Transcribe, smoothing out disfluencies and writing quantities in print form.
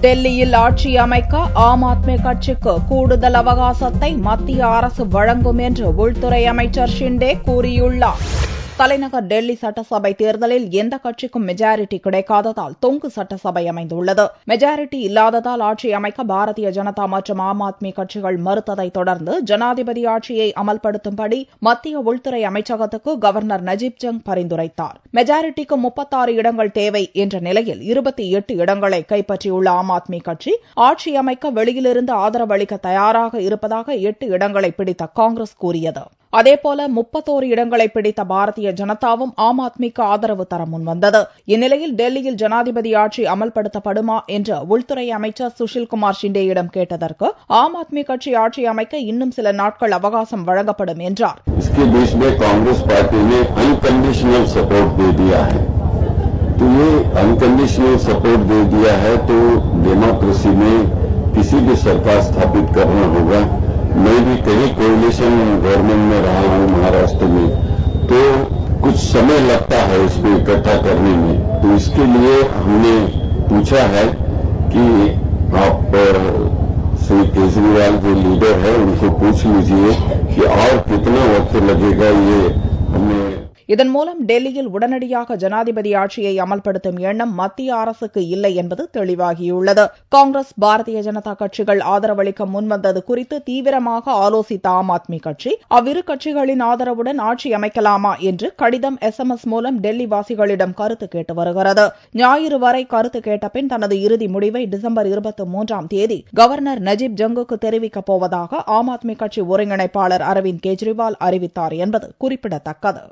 டெல்லியில் ஆட்சி அமைக்க ஆம் ஆத்மி கட்சிக்கு கூடுதல் அவகாசத்தை மத்திய அரசு வழங்கும் என்று உள்துறை அமைச்சர் ஷிண்டே கூறியுள்ளார். தலைநகர் டெல்லி சட்டசபை தேர்தலில் எந்த கட்சிக்கும் மெஜாரிட்டி கிடைக்காததால் தொங்கு சட்டசபை அமைந்துள்ளது. மெஜாரிட்டி இல்லாததால் ஆட்சி அமைக்க பாரதிய ஜனதா மற்றும் ஆம் ஆத்மி கட்சிகள் மறுத்ததைத் தொடர்ந்து ஜனாதிபதி ஆட்சியை அமல்படுத்தும்படி மத்திய உள்துறை அமைச்சகத்துக்கு கவர்னர் நஜீப் ஜங் பரிந்துரைத்தார். மெஜாரிட்டிக்கு 36 இடங்கள் தேவை என்ற நிலையில் 28 இடங்களை கைப்பற்றியுள்ள ஆம் ஆத்மி கட்சி ஆட்சி அமைக்க வெளியிலிருந்து ஆதரவு அளிக்க தயாராக இருப்பதாக 8 இடங்களை பிடித்த காங்கிரஸ் கூறியது. அதேபோல 31 இடங்களை பிடித்த பாரதிய ஜனதாவும் ஆம் ஆத்மிக்கு ஆதரவு தர முன்வந்தது. இந்நிலையில் டெல்லியில் ஜனாதிபதி ஆட்சி அமல்படுத்தப்படுமா என்று உள்துறை அமைச்சர் சுஷில்குமார் ஷிண்டேயிடம் கேட்டதற்கு ஆம் ஆத்மி கட்சி ஆட்சி அமைக்க இன்னும் சில நாட்கள் அவகாசம் வழங்கப்படும் என்றார். कांग्रेस पार्टी ने अनकंडीशनल सपोर्ट दे दिया है, तो ये अनकंडीशनल सपोर्ट दे दिया है तो डेमोक्रेसी में किसी भी सरकार स्थापित करना होगा. मैं भी कहीं कोalition गवर्नमेंट में रहा हूं महाराष्ट्र में, तो कुछ समय लगता है इसको इकट्ठा करने में. तो इसके लिए हमने पूछा है कि आप श्री केजरीवाल जो लीडर है उनको पूछ लीजिए कि और कितना वक्त लगेगा. ये हमें இதன் மூலம் டெல்லியில் உடனடியாக ஜனாதிபதி ஆட்சியை அமல்படுத்தும் எண்ணம் மத்திய அரசுக்கு இல்லை என்பது தெளிவாகியுள்ளது. காங்கிரஸ் பாரதிய ஜனதா கட்சிகள் ஆதரவளிக்க முன்வந்தது குறித்து தீவிரமாக ஆலோசித்த ஆம் ஆத்மி கட்சி அவ்விரு கட்சிகளின் ஆதரவுடன் ஆட்சி அமைக்கலாமா என்று கடிதம் SMS மூலம் டெல்லி வாசிகளிடம் கருத்து கேட்டு வருகிறது. ஞாயிறு வரை கருத்து கேட்ட பின் தனது இறுதி முடிவை டிசம்பர் 23ஆம் தேதி கவர்னர் நஜீப் ஜங்குக்கு தெரிவிக்கப் போவதாக ஆம் ஆத்மி கட்சி ஒருங்கிணைப்பாளர் அரவிந்த் கெஜ்ரிவால் அறிவித்தார் என்பது குறிப்பிடத்தக்கது.